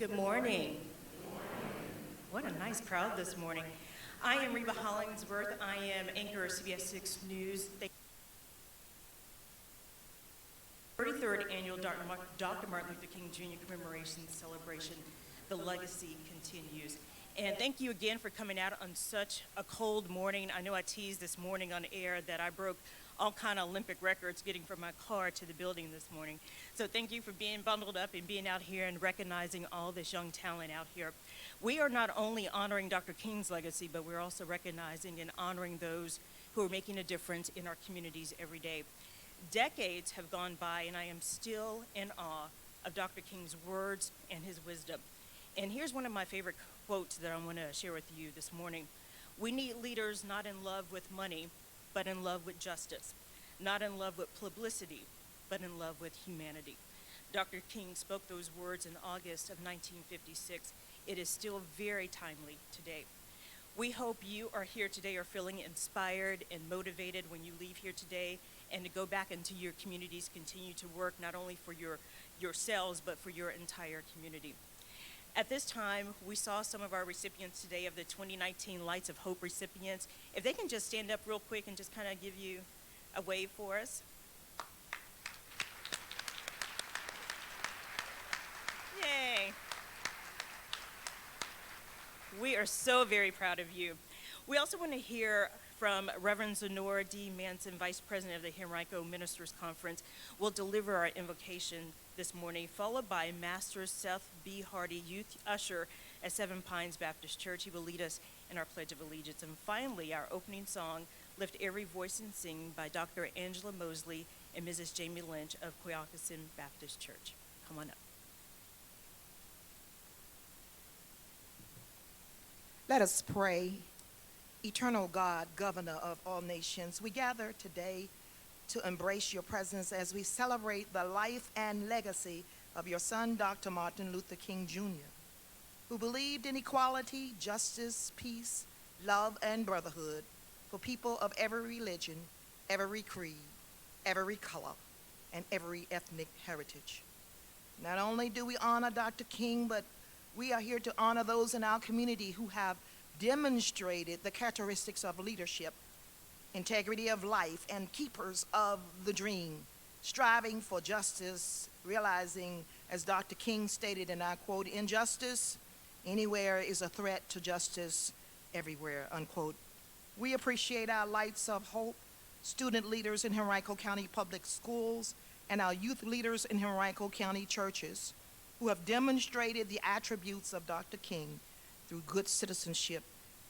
Good morning. What a nice crowd this morning. I am Reba Hollingsworth. I am anchor of CBS 6 News. 33rd annual Dr. Martin Luther King Jr. Commemoration celebration. The legacy continues. And thank you again for coming out on such a cold morning. I know I teased this morning on air that I broke all kind of Olympic records getting from my car to the building this morning. So thank you for being bundled up and being out here and recognizing all this young talent out here. We are not only honoring Dr. King's legacy, but we're also recognizing and honoring those who are making a difference in our communities every day. Decades have gone by, and I am still in awe of Dr. King's words and his wisdom. And here's one of my favorite quotes that I want to share with you this morning. We need leaders not in love with money, but in love with justice, not in love with publicity, but in love with humanity. Dr. King spoke those words in August of 1956. It is still very timely today. We hope you are here today are feeling inspired and motivated when you leave here today and to go back into your communities, continue to work not only for yourselves, but for your entire community. At this time, we saw some of our recipients today of the 2019 Lights of Hope recipients. If they can just stand up real quick and just kind of give you a wave for us. Yay. We are so very proud of you. We also want to hear from Reverend Zenora D. Manson, Vice President of the Henrico Ministers Conference, will deliver our invocation this morning, followed by Master Seth B. Hardy, Youth Usher at Seven Pines Baptist Church. He will lead us in our Pledge of Allegiance. And finally, our opening song, Lift Every Voice and Sing, by Dr. Angela Mosley and Mrs. Jamie Lynch of Quioccasin Baptist Church. Come on up. Let us pray. Eternal God, Governor of all nations, we gather today to embrace your presence as we celebrate the life and legacy of your son, Dr. Martin Luther King Jr., who believed in equality, justice, peace, love, and brotherhood for people of every religion, every creed, every color, and every ethnic heritage. Not only do we honor Dr. King, but we are here to honor those in our community who have demonstrated the characteristics of leadership, integrity of life, and keepers of the dream, striving for justice, realizing, as Dr. King stated, and I quote, "Injustice anywhere is a threat to justice everywhere," unquote. We appreciate our Lights of Hope student leaders in Henrico County Public Schools and our youth leaders in Henrico County churches who have demonstrated the attributes of Dr. King through good citizenship,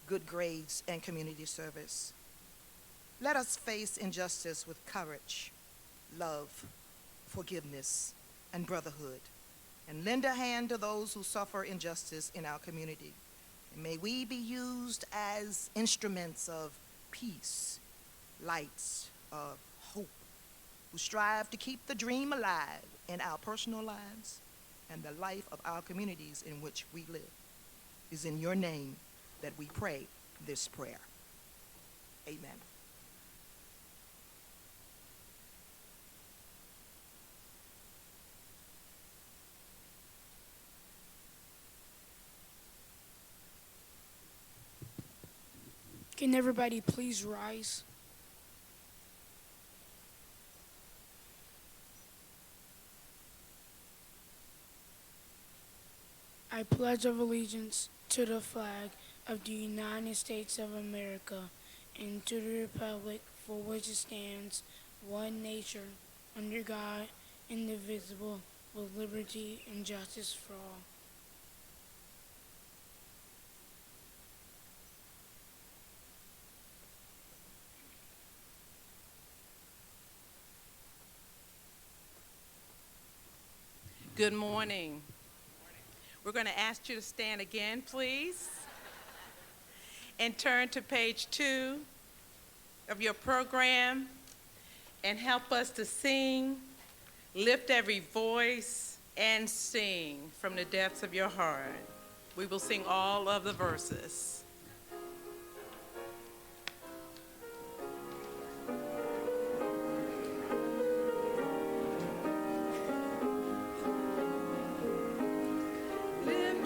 good grades, and community service. Let us face injustice with courage, love, forgiveness, and brotherhood, and lend a hand to those who suffer injustice in our community. And may we be used as instruments of peace, lights of hope, who strive to keep the dream alive in our personal lives and the life of our communities in which we live. It is in your name that we pray this prayer. Amen. Can everybody please rise? I pledge of allegiance to the flag of the United States of America and to the republic for which it stands, one nation, under God, indivisible, with liberty and justice for all. Good morning. We're going to ask you to stand again, please, and turn to page 2 of your program and help us to sing, Lift Every Voice and Sing from the depths of your heart. We will sing all of the verses. Lift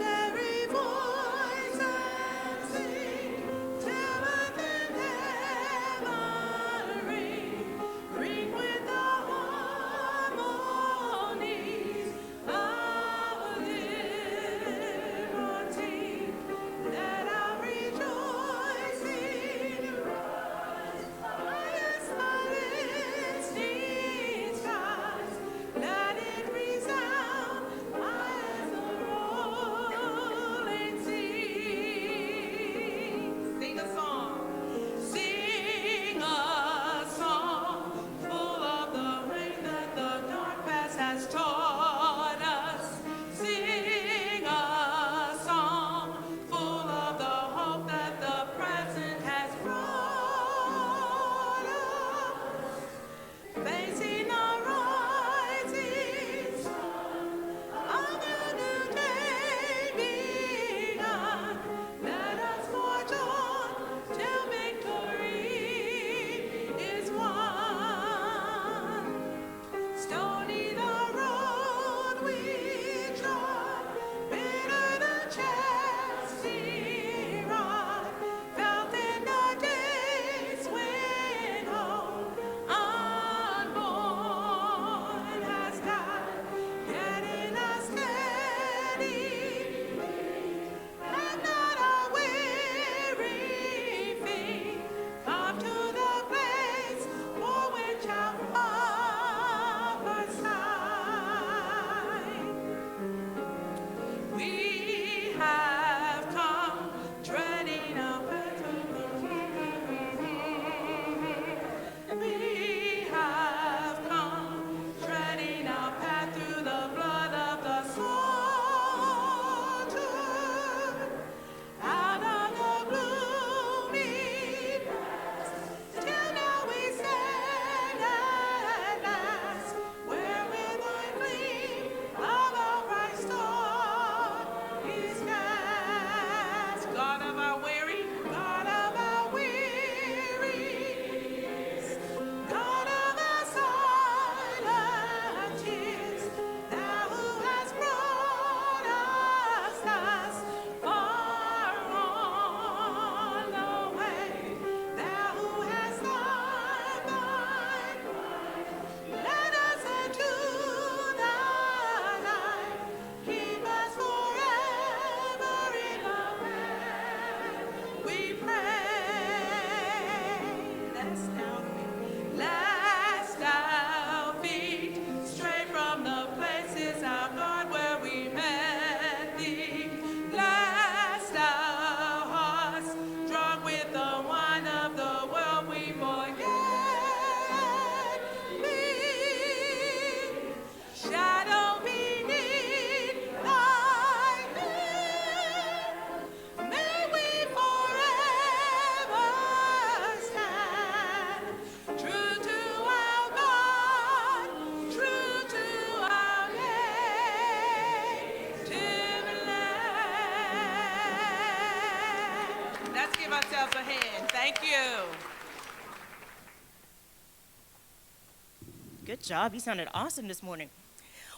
Good job. You sounded awesome this morning.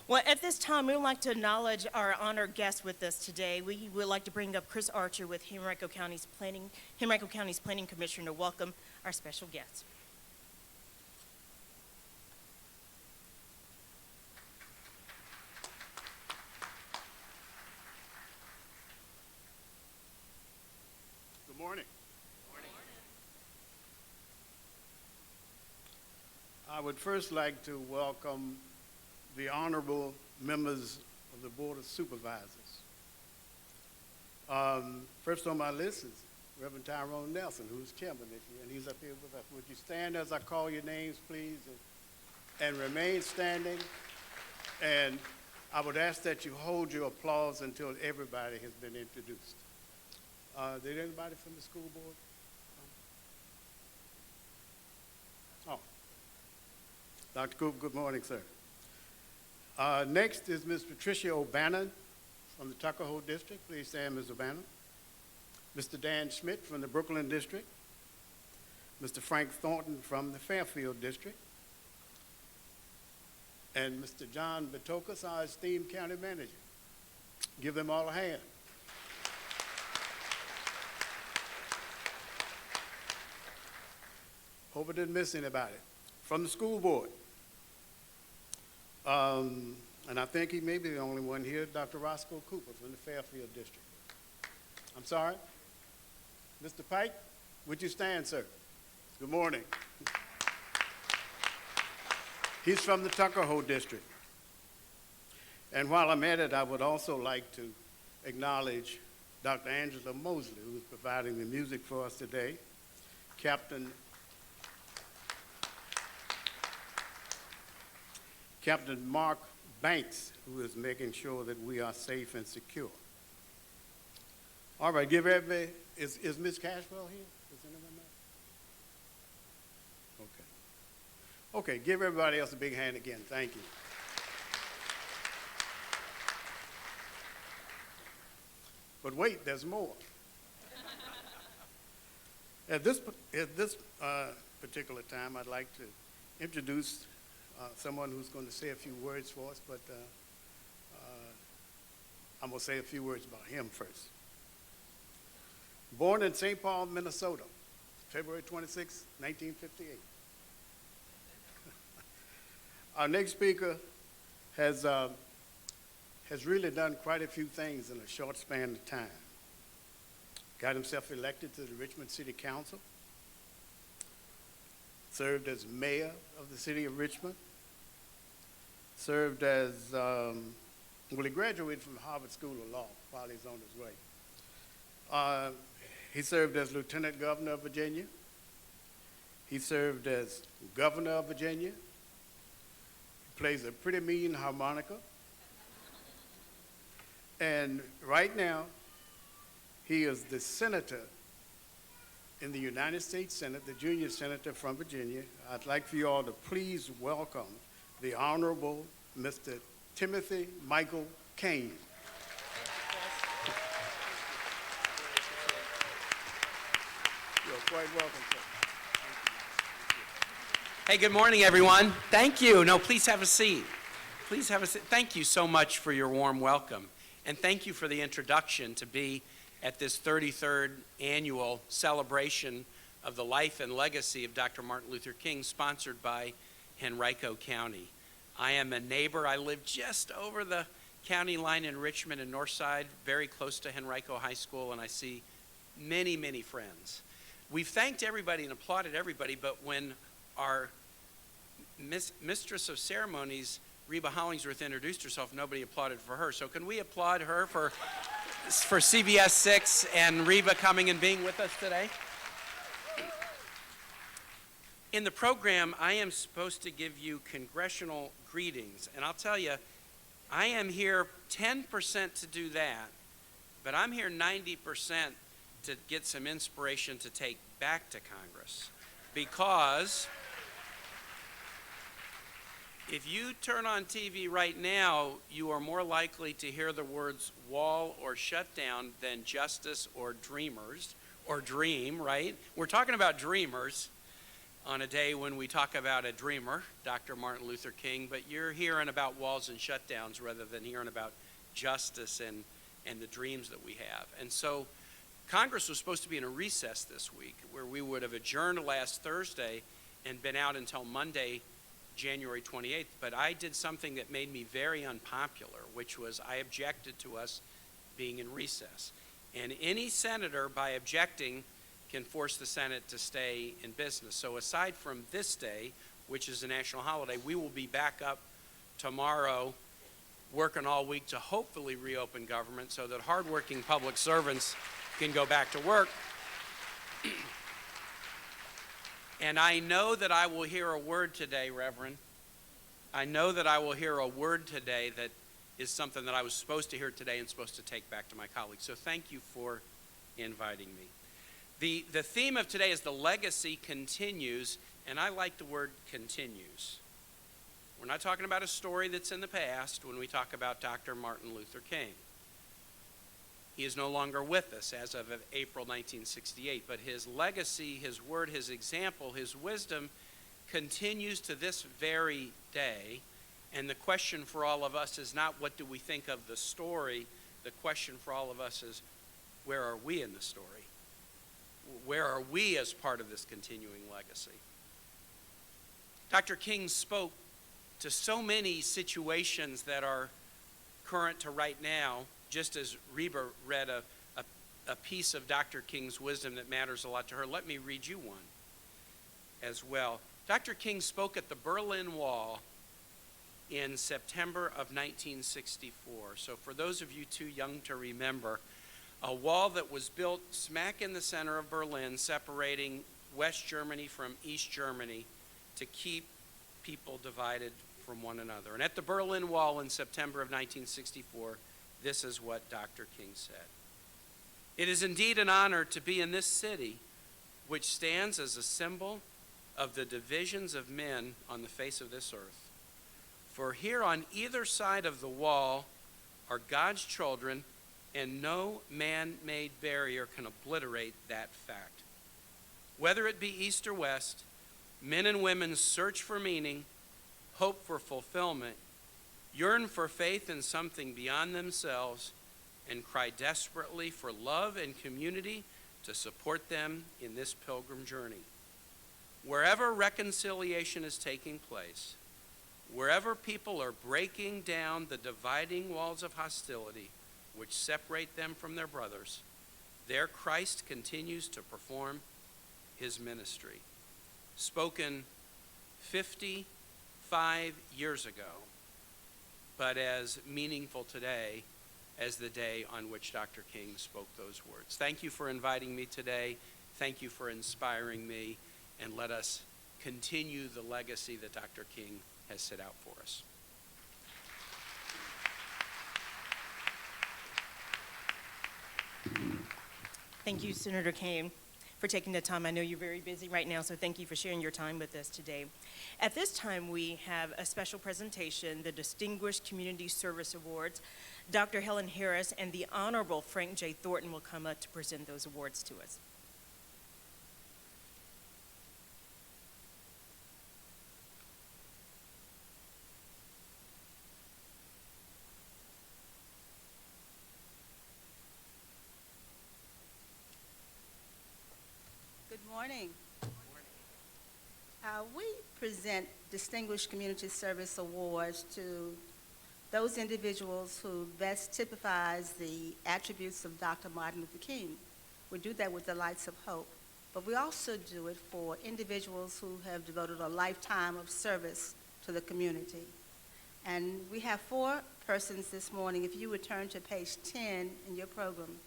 Well, at this time, we would like to acknowledge our honored guest with us today. We would like to bring up Chris Archer with Henrico County's Planning Commission to welcome our special guest. Good morning. I would first like to welcome the honorable members of the Board of Supervisors. First on my list is Reverend Tyrone Nelson, who's chairman this year, and he's up here with us. Would you stand as I call your names, please, and remain standing? And I would ask that you hold your applause until everybody has been introduced. Did anybody from the school board? Oh. Dr. Cooper, good morning, sir. Next is Ms. Patricia O'Bannon from the Tuckahoe District. Please stand, Ms. O'Bannon. Mr. Dan Schmidt from the Brooklyn District. Mr. Frank Thornton from the Fairfield District. And Mr. John Betokas, our esteemed county manager. Give them all a hand. Hope I didn't miss anybody. From the school board. And I think he may be the only one here, Dr. Roscoe Cooper from the Fairfield District. I'm sorry? Mr. Pike, would you stand, sir? Good morning. He's from the Tuckahoe District. And while I'm at it, I would also like to acknowledge Dr. Angela Mosley, who's providing the music for us today, Captain Mark Banks, who is making sure that we are safe and secure. All right, give everybody, is Ms. Cashwell here? Is anyone there? Okay. Okay, give everybody else a big hand again. Thank you. But wait, there's more. At this particular time, I'd like to introduce someone who's going to say a few words for us, but I'm going to say a few words about him first. Born in St. Paul, Minnesota, February 26, 1958. Our next speaker has really done quite a few things in a short span of time. Got himself elected to the Richmond City Council, served as mayor of the city of Richmond, served as, he graduated from Harvard School of Law while he's on his way. He served as Lieutenant Governor of Virginia. He served as Governor of Virginia. He plays a pretty mean harmonica. And right now, he is the senator in the United States Senate, the junior senator from Virginia. I'd like for you all to please welcome the Honorable Mr. Timothy Michael Kane. You're quite welcome, sir. Hey, good morning, everyone. Thank you. No, please have a seat. Please have a seat. Thank you so much for your warm welcome. And thank you for the introduction to be at this 33rd annual celebration of the life and legacy of Dr. Martin Luther King, sponsored by Henrico County. I am a neighbor. I live just over the county line in Richmond and Northside, very close to Henrico High School, and I see many, many friends. We've thanked everybody and applauded everybody, but when our mistress of ceremonies, Reba Hollingsworth, introduced herself, nobody applauded for her. So can we applaud her for CBS 6 and Reba coming and being with us today? In the program, I am supposed to give you congressional greetings, and I'll tell you, I am here 10% to do that, but I'm here 90% to get some inspiration to take back to Congress, because if you turn on TV right now, you are more likely to hear the words wall or shutdown than justice or dreamers or dream, right? We're talking about dreamers on a day when we talk about a dreamer, Dr. Martin Luther King, but you're hearing about walls and shutdowns rather than hearing about justice and the dreams that we have. And so Congress was supposed to be in a recess this week where we would have adjourned last Thursday and been out until Monday, January 28th, but I did something that made me very unpopular, which was I objected to us being in recess. And any senator, by objecting, can force the Senate to stay in business. So aside from this day, which is a national holiday, we will be back up tomorrow working all week to hopefully reopen government so that hardworking public servants can go back to work. And I know that I will hear a word today, Reverend. I know that I will hear a word today that is something that I was supposed to hear today and supposed to take back to my colleagues. So thank you for inviting me. The theme of today is the legacy continues, and I like the word continues. We're not talking about a story that's in the past when we talk about Dr. Martin Luther King. He is no longer with us as of April 1968, but his legacy, his word, his example, his wisdom continues to this very day. And the question for all of us is not what do we think of the story. The question for all of us is where are we in the story? Where are we as part of this continuing legacy? Dr. King spoke to so many situations that are current to right now, just as Reba read a piece of Dr. King's wisdom that matters a lot to her. Let me read you one as well. Dr. King spoke at the Berlin Wall in September of 1964. So for those of you too young to remember, a wall that was built smack in the center of Berlin, separating West Germany from East Germany to keep people divided from one another. And at the Berlin Wall in September of 1964, this is what Dr. King said. It is indeed an honor to be in this city, which stands as a symbol of the divisions of men on the face of this earth. For here on either side of the wall are God's children, and no man-made barrier can obliterate that fact. Whether it be east or west, men and women search for meaning, hope for fulfillment, yearn for faith in something beyond themselves, and cry desperately for love and community to support them in this pilgrim journey. Wherever reconciliation is taking place, wherever people are breaking down the dividing walls of hostility which separate them from their brothers, there Christ continues to perform his ministry. Spoken 55 years ago, but as meaningful today as the day on which Dr. King spoke those words. Thank you for inviting me today. Thank you for inspiring me, and let us continue the legacy that Dr. King has set out for us. Thank you, Senator Kane, for taking the time. I know you're very busy right now, so thank you for sharing your time with us today. At this time, we have a special presentation, the Distinguished Community Service Awards. Dr. Helen Harris and the Honorable Frank J. Thornton will come up to present those awards to us. Good morning. We present Distinguished Community Service Awards to those individuals who best typifies the attributes of Dr. Martin Luther King. We do that with the Lights of Hope, but we also do it for individuals who have devoted a lifetime of service to the community. And we have 4 persons this morning. If you would turn to page 10 in your program,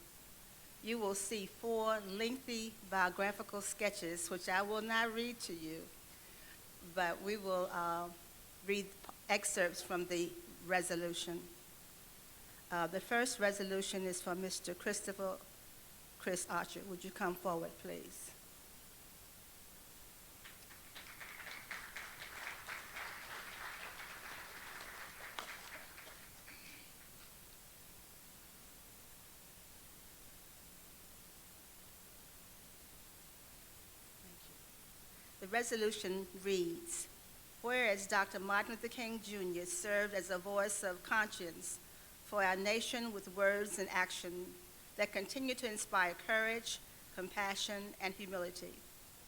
you will see 4 lengthy biographical sketches, which I will not read to you, but we will read excerpts from the resolution. The first resolution is from Mr. Chris Archer. Would you come forward, please? The resolution reads, whereas Dr. Martin Luther King Jr. served as a voice of conscience for our nation with words and action that continue to inspire courage, compassion, and humility.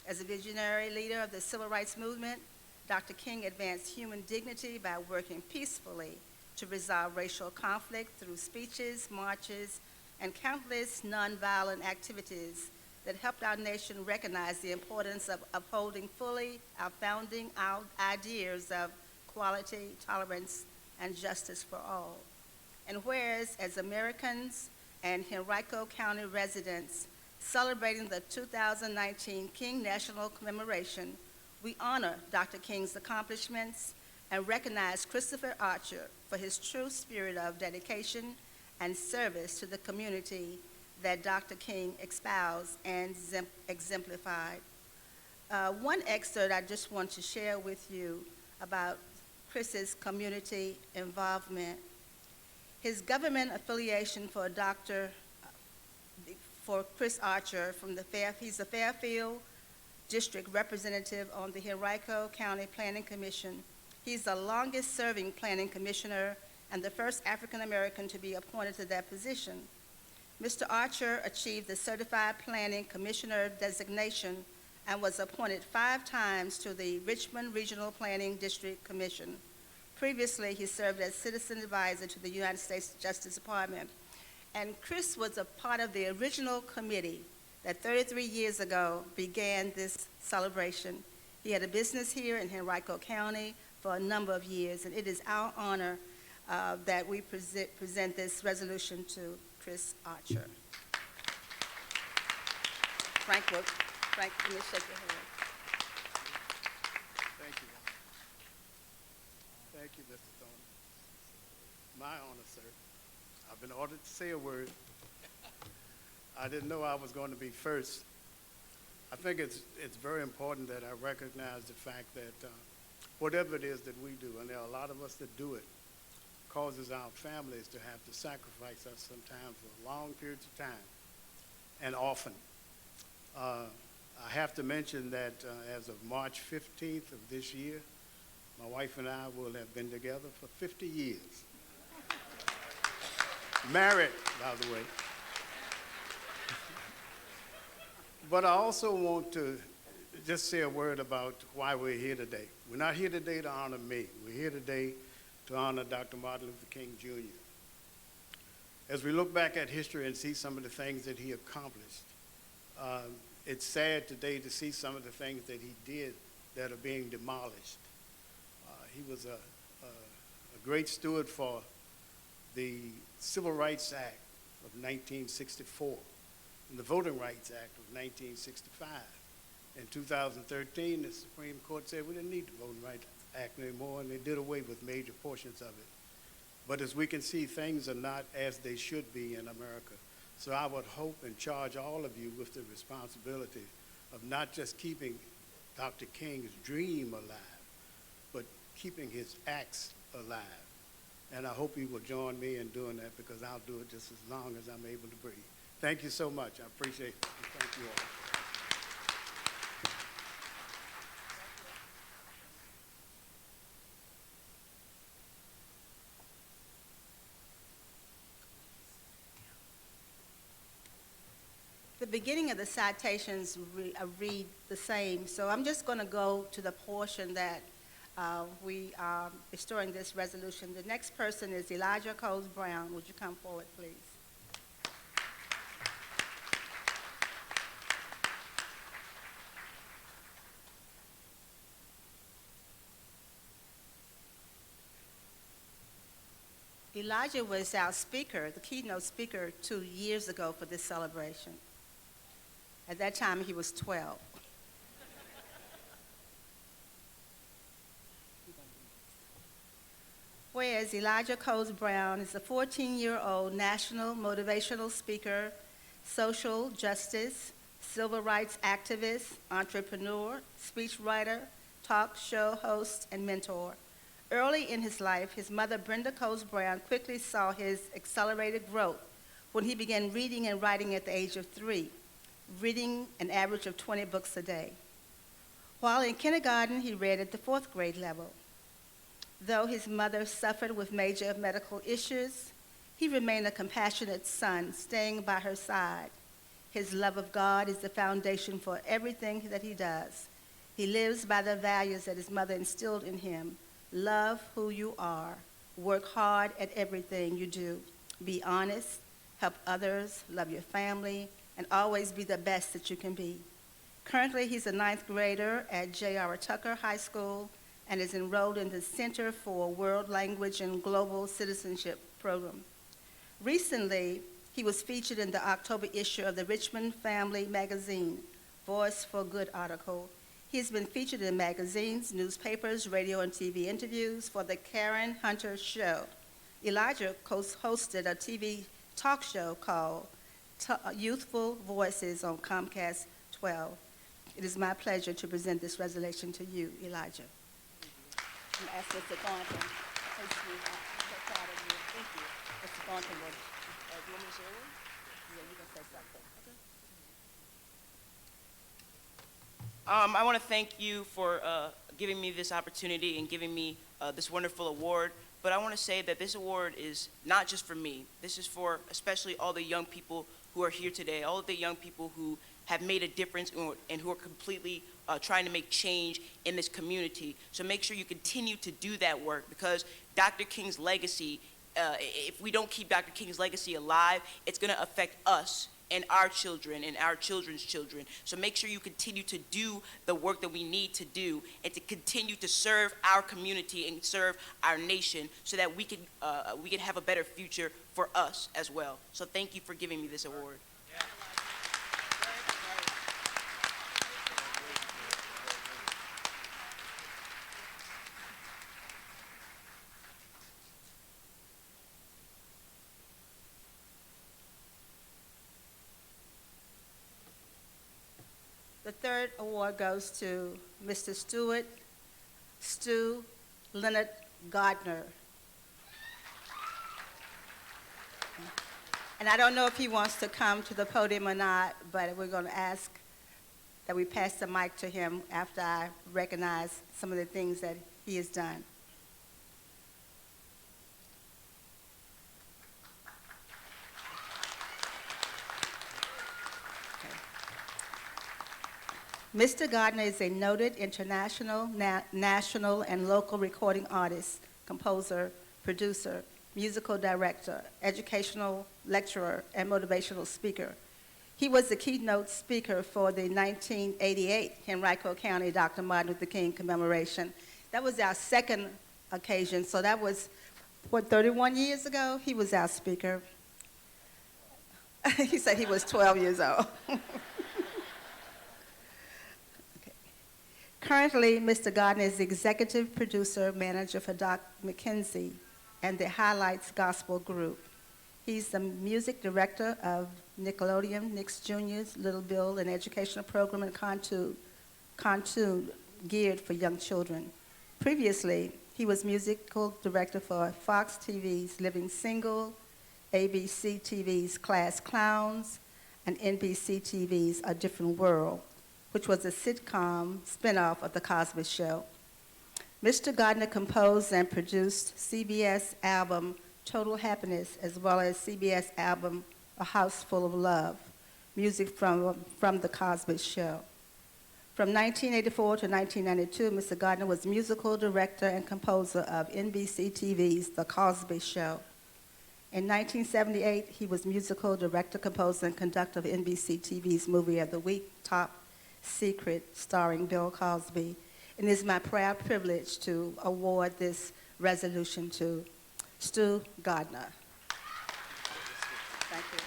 As a visionary leader of the civil rights movement, Dr. King advanced human dignity by working peacefully to resolve racial conflict through speeches, marches, and countless nonviolent activities that helped our nation recognize the importance of upholding fully our founding ideas of equality, tolerance, and justice for all. And whereas, as Americans and Henrico County residents celebrating the 2019 King National Commemoration, we honor Dr. King's accomplishments and recognize Christopher Archer for his true spirit of dedication and service to the community that Dr. King espoused and exemplified. One excerpt I just want to share with you about Chris's community involvement. His government affiliation for Chris Archer he's a Fairfield District Representative on the Henrico County Planning Commission. He's the longest serving planning commissioner and the first African American to be appointed to that position. Mr. Archer achieved the Certified Planning Commissioner designation and was appointed 5 times to the Richmond Regional Planning District Commission. Previously, he served as citizen advisor to the United States Justice Department. And Chris was a part of the original committee that 33 years ago began this celebration. He had a business here in Henrico County for a number of years, and it is our honor that we present this resolution to Chris Archer. Frank, let me shake your hand. Thank you. Thank you, Mr. Thorne. My honor, sir. I've been ordered to say a word. I didn't know I was going to be first. I think it's very important that I recognize the fact that whatever it is that we do, and there are a lot of us that do it, causes our families to have to sacrifice us sometimes for long periods of time and often. I have to mention that as of March 15th of this year, my wife and I will have been together for 50 years. Married, by the way. But I also want to just say a word about why we're here today. We're not here today to honor me. We're here today to honor Dr. Martin Luther King Jr. As we look back at history and see some of the things that he accomplished, it's sad today to see some of the things that he did that are being demolished. He was a great steward for the Civil Rights Act of 1964 and the Voting Rights Act of 1965. In 2013, the Supreme Court said we didn't need the Voting Rights Act anymore, and they did away with major portions of it. But as we can see, things are not as they should be in America. So I would hope and charge all of you with the responsibility of not just keeping Dr. King's dream alive, but keeping his acts alive. And I hope you will join me in doing that, because I'll do it just as long as I'm able to breathe. Thank you so much. I appreciate it. Thank you all. The beginning of the citations read the same, so I'm just going to go to the portion that we are restoring this resolution. The next person is Elijah Coles Brown. Would you come forward, please? Elijah was our speaker, the keynote speaker 2 years ago for this celebration. At that time, he was 12. Whereas Elijah Coles Brown is a 14-year-old national motivational speaker, social justice, civil rights activist, entrepreneur, speechwriter, talk show host, and mentor. Early in his life, his mother, Brenda Coles Brown, quickly saw his accelerated growth when he began reading and writing at the age of 3, reading an average of 20 books a day. While in kindergarten, he read at the 4th grade level. Though his mother suffered with major medical issues, he remained a compassionate son, staying by her side. His love of God is the foundation for everything that he does. He lives by the values that his mother instilled in him. Love who you are. Work hard at everything you do. Be honest, help others, love your family, and always be the best that you can be. Currently, he's a 9th grader at J.R. Tucker High School and is enrolled in the Center for World Language and Global Citizenship program. Recently, he was featured in the October issue of the Richmond Family Magazine, Voice for Good article. He has been featured in magazines, newspapers, radio, and TV interviews for the Karen Hunter Show. Elijah hosted a TV talk show called Youthful Voices on Comcast 12. It is my pleasure to present this resolution to you, Elijah. I'm asking Mr. Thornton. Please, I'm so proud of you. Thank you. Mr. Thornton, do you want me to share it? Yeah, you can say something. Okay. I want to thank you for giving me this opportunity and giving me this wonderful award. But I want to say that this award is not just for me. This is for especially all the young people who are here today, all of the young people who have made a difference and who are completely trying to make change in this community. So make sure you continue to do that work, because Dr. King's legacy, if we don't keep Dr. King's legacy alive, it's going to affect us and our children and our children's children. So make sure you continue to do the work that we need to do and to continue to serve our community and serve our nation so that we can have a better future for us as well. So thank you for giving me this award. The third award goes to Mr. Stu Leonard Gardner. And I don't know if he wants to come to the podium or not, but we're going to ask that we pass the mic to him after I recognize some of the things that he has done. Mr. Gardner is a noted international, national, and local recording artist, composer, producer, musical director, educational lecturer, and motivational speaker. He was the keynote speaker for the 1988 Henrico County Dr. Martin Luther King Commemoration. That was our second occasion, so that was, 31 years ago? He was our speaker. He said he was 12 years old. Currently, Mr. Gardner is the executive producer manager for Doc McKenzie and the Highlights Gospel Group. He's the music director of Nickelodeon, Nick's Jr.'s Little Bill, an educational program and cartoon geared for young children. Previously, he was musical director for Fox TV's Living Single, ABC TV's Class Clowns, and NBC TV's A Different World, which was a sitcom spinoff of The Cosby Show. Mr. Gardner composed and produced CBS album Total Happiness, as well as CBS album A House Full of Love, music from The Cosby Show. From 1984 to 1992, Mr. Gardner was musical director and composer of NBC TV's The Cosby Show. In 1978, he was musical director, composer, and conductor of NBC TV's Movie of the Week, Top Secret, starring Bill Cosby. And it is my proud privilege to award this resolution to Stu Gardner. Thank you.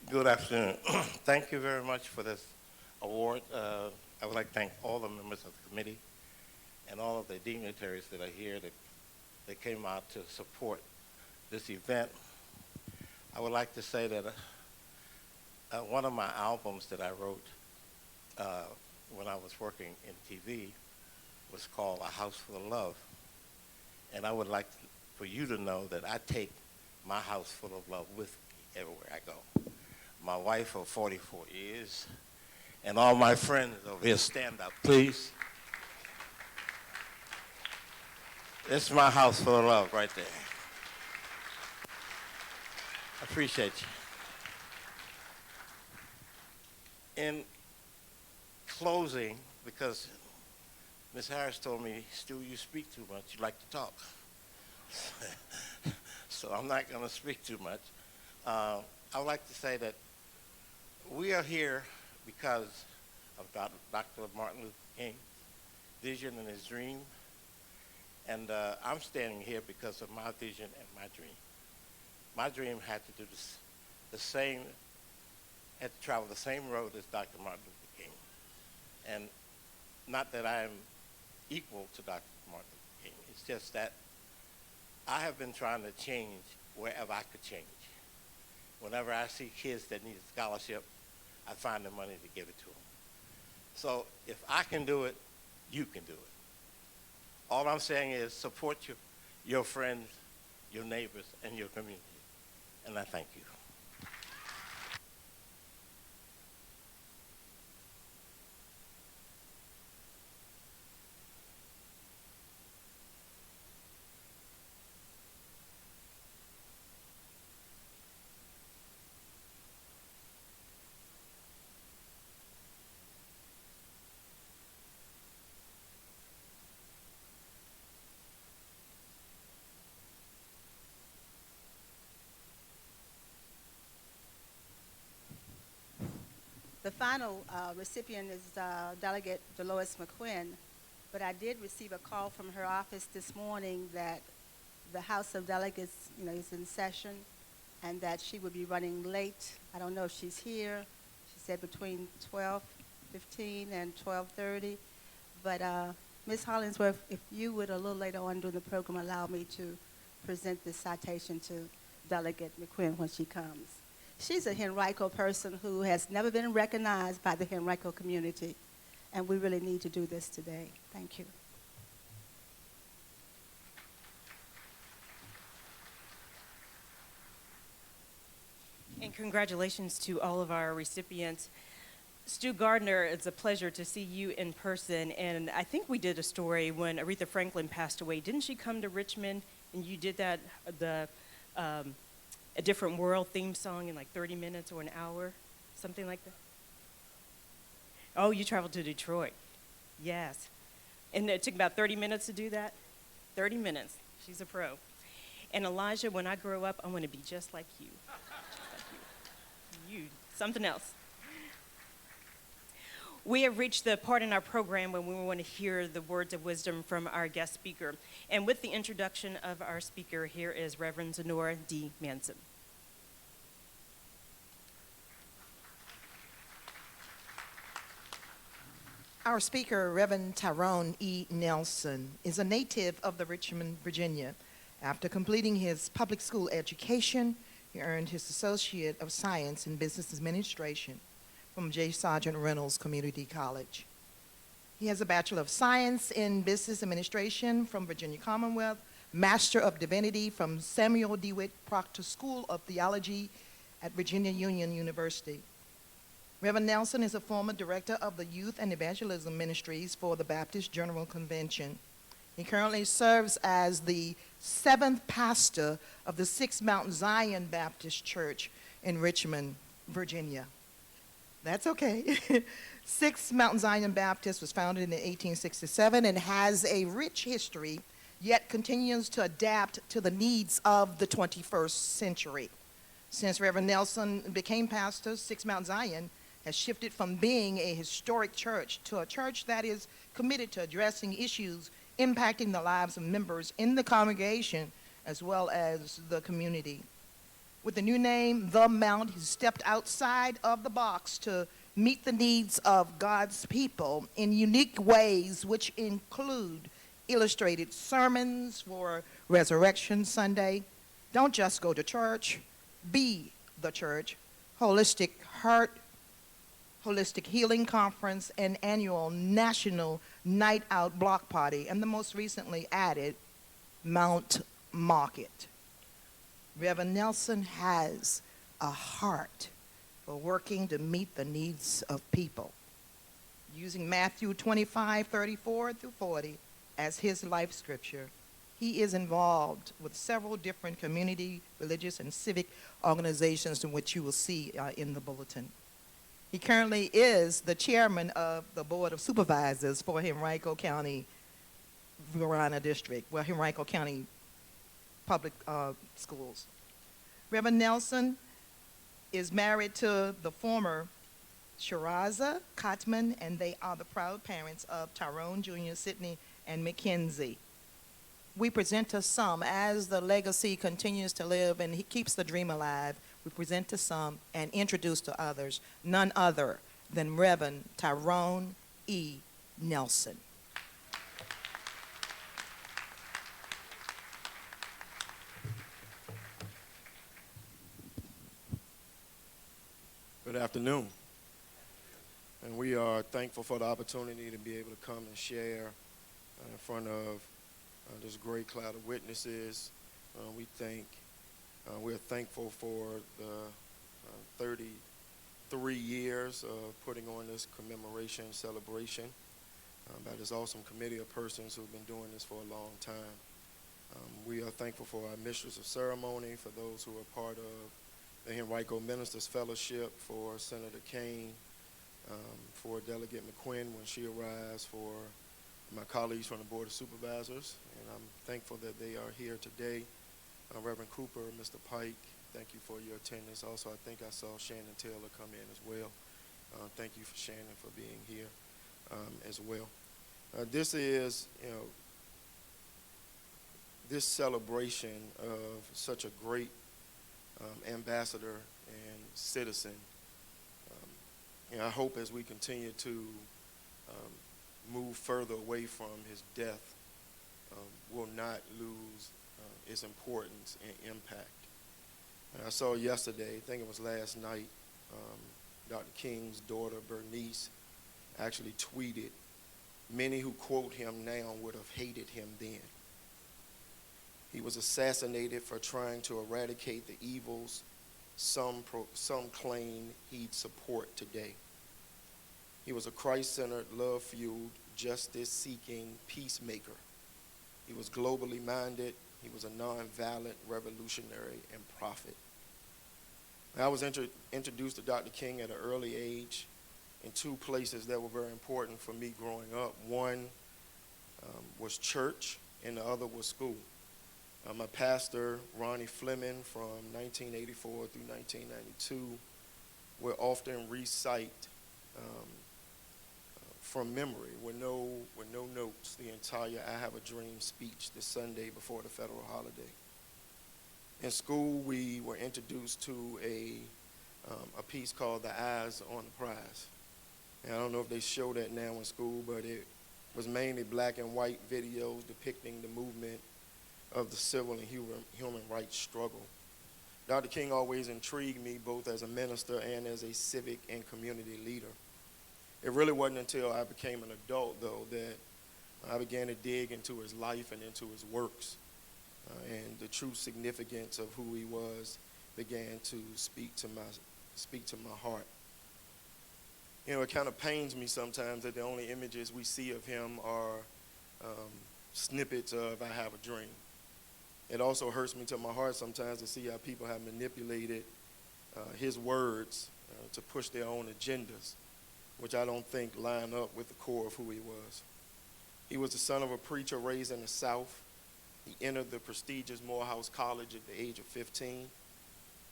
Good afternoon. Thank you very much for this award. I would like to thank all the members of the committee and all of the dignitaries that are here that that came out to support this event. I would like to say that one of my albums that I wrote when I was working in TV was called A House Full of Love. And I would like for you to know that I take my house full of love with me everywhere I go. My wife of 44 years, and all my friends over here, stand up, please. This is my house full of love right there. I appreciate you. In closing, because Ms. Harris told me, Stu, you speak too much, you like to talk. So I'm not going to speak too much. I would like to say that we are here because of Dr. Martin Luther King's vision and his dream. And I'm standing here because of my vision and my dream. My dream had to do had to travel the same road as Dr. Martin Luther King. And not that I am equal to Dr. Martin Luther King. It's just that I have been trying to change wherever I could change. Whenever I see kids that need a scholarship, I find the money to give it to them. So if I can do it, you can do it. All I'm saying is support your friends, your neighbors, and your community. And I thank you. The final recipient is Delegate Dolores McQuinn, but I did receive a call from her office this morning that the House of Delegates, is in session and that she would be running late. I don't know if she's here. She said between 12:15 and 12:30. But Ms. Hollingsworth, if you would a little later on during the program allow me to present this citation to Delegate McQuinn when she comes. She's a Henrico person who has never been recognized by the Henrico community, and we really need to do this today. Thank you. And congratulations to all of our recipients. Stu Gardner, it's a pleasure to see you in person, and I think we did a story when Aretha Franklin passed away. Didn't she come to Richmond, and you did that, A Different World theme song in like 30 minutes or an hour, something like that? Oh, you traveled to Detroit. Yes. And it took about 30 minutes to do that? 30 minutes. She's a pro. And Elijah, when I grow up, I want to be just like you. Just like you. You, something else. We have reached the part in our program when we want to hear the words of wisdom from our guest speaker. And with the introduction of our speaker, here is Reverend Zenora D. Manson. Our speaker, Reverend Tyrone E. Nelson, is a native of the Richmond, Virginia. After completing his public school education, he earned his Associate of Science in Business Administration from J. Sargent Reynolds Community College. He has a Bachelor of Science in Business Administration from Virginia Commonwealth, Master of Divinity from Samuel DeWitt Proctor School of Theology at Virginia Union University. Reverend Nelson is a former director of the Youth and Evangelism Ministries for the Baptist General Convention. He currently serves as the 7th pastor of the Six Mount Zion Baptist Church in Richmond, Virginia. That's okay. Six Mount Zion Baptist was founded in 1867 and has a rich history, yet continues to adapt to the needs of the 21st century. Since Reverend Nelson became pastor, Six Mount Zion has shifted from being a historic church to a church that is committed to addressing issues impacting the lives of members in the congregation as well as the community. With the new name, The Mount, he stepped outside of the box to meet the needs of God's people in unique ways, which include illustrated sermons for Resurrection Sunday. Don't just go to church, be the church. Holistic Heart, Holistic Healing Conference, and annual National Night Out Block Party, and the most recently added Mount Market. Reverend Nelson has a heart for working to meet the needs of people. Using Matthew 25:34-40 as his life scripture, he is involved with several different community, religious, and civic organizations in which you will see in the bulletin. He currently is the chairman of the Board of Supervisors for Henrico County, Verona District, well, Henrico County Public Schools. Reverend Nelson is married to the former Shiraza Kotman, and they are the proud parents of Tyrone Jr., Sidney, and Mackenzie. We present to some, as the legacy continues to live and he keeps the dream alive, we present to some and introduce to others none other than Reverend Tyrone E. Nelson. Good afternoon. And we are thankful for the opportunity to be able to come and share in front of this great cloud of witnesses. We're thankful for the 33 years of putting on this commemoration celebration by this awesome committee of persons who've been doing this for a long time. We are thankful for our mistress of ceremony, for those who are part of the Henrico Ministers Fellowship, for Senator Kane, for Delegate McQuinn when she arrives, for my colleagues from the Board of Supervisors, and I'm thankful that they are here today. Reverend Cooper, Mr. Pike, thank you for your attendance. Also, I think I saw Shannon Taylor come in as well. Thank you for Shannon for being here as well. This is, this celebration of such a great ambassador and citizen. I hope as we continue to move further away from his death, will not lose its importance and impact. And I saw yesterday, I think it was last night, Dr. King's daughter, Bernice, actually tweeted, "Many who quote him now would have hated him then. He was assassinated for trying to eradicate the evils some claim he'd support today. He was a Christ-centered, love-fueled, justice-seeking peacemaker. He was globally minded. He was a nonviolent revolutionary and prophet." I was introduced to Dr. King at an early age in two places that were very important for me growing up. One was church, and the other was school. My pastor, Ronnie Fleming, from 1984 through 1992, would often recite from memory, with no notes, the entire I Have a Dream speech the Sunday before the federal holiday. In school, we were introduced to a piece called The Eyes on the Prize. And I don't know if they show that now in school, but it was mainly black and white videos depicting the movement of the civil and human rights struggle. Dr. King always intrigued me both as a minister and as a civic and community leader. It really wasn't until I became an adult, though, that I began to dig into his life and into his works, and the true significance of who he was began to speak to my heart. It kind of pains me sometimes that the only images we see of him are snippets of I Have a Dream. It also hurts me to my heart sometimes to see how people have manipulated his words to push their own agendas, which I don't think line up with the core of who he was. He was the son of a preacher raised in the South. He entered the prestigious Morehouse College at the age of 15.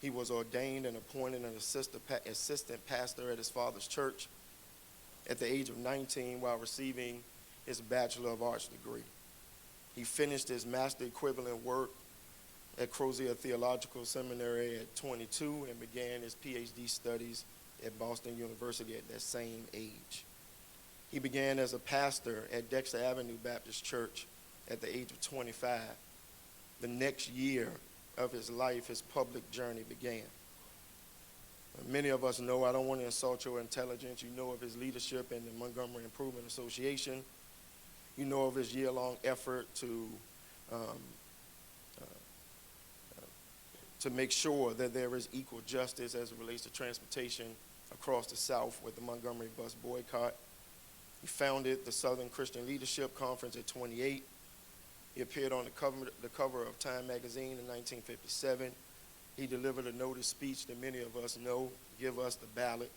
He was ordained and appointed an assistant pastor at his father's church at the age of 19 while receiving his Bachelor of Arts degree. He finished his master equivalent work at Crozier Theological Seminary at 22 and began his PhD studies at Boston University at that same age. He began as a pastor at Dexter Avenue Baptist Church at the age of 25. The next year of his life, his public journey began. Many of us know, I don't want to insult your intelligence, you know of his leadership in the Montgomery Improvement Association. You know of his year-long effort to make sure that there is equal justice as it relates to transportation across the South with the Montgomery bus boycott. He founded the Southern Christian Leadership Conference at 28. He appeared on the cover of Time magazine in 1957. He delivered a noted speech that many of us know, Give Us the Ballot.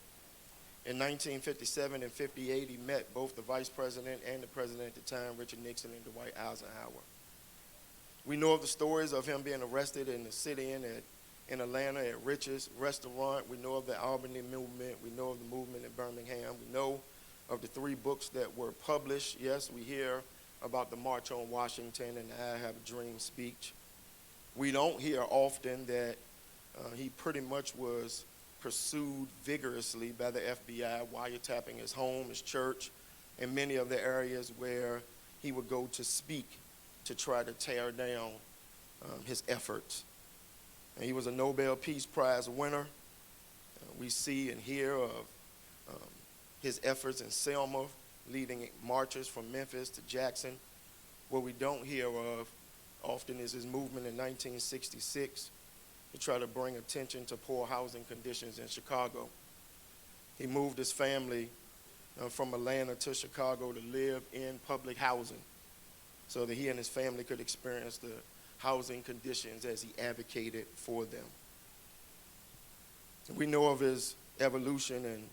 In 1957 and 58, he met both the vice president and the president at the time, Richard Nixon and Dwight Eisenhower. We know of the stories of him being arrested in the sit-in in Atlanta at Rich's Restaurant. We know of the Albany movement. We know of the movement in Birmingham. We know of the 3 books that were published. Yes, we hear about the March on Washington and the I Have a Dream speech. We don't hear often that he pretty much was pursued vigorously by the FBI, wiretapping his home, his church, and many of the areas where he would go to speak to try to tear down his efforts. And he was a Nobel Peace Prize winner. We see and hear of his efforts in Selma, leading marches from Memphis to Jackson. What we don't hear of often is his movement in 1966 to try to bring attention to poor housing conditions in Chicago. He moved his family from Atlanta to Chicago to live in public housing so that he and his family could experience the housing conditions as he advocated for them. We know of his evolution and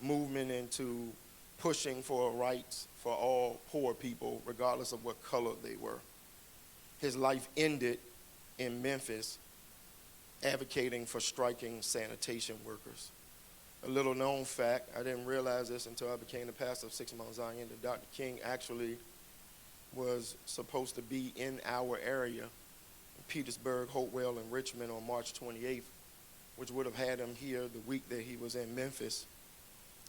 movement into pushing for rights for all poor people, regardless of what color they were. His life ended in Memphis advocating for striking sanitation workers. A little known fact, I didn't realize this until I became the pastor of 6 Mount Zion, that Dr. King actually was supposed to be in our area, in Petersburg, Hopewell, and Richmond on March 28th, which would have had him here the week that he was in Memphis.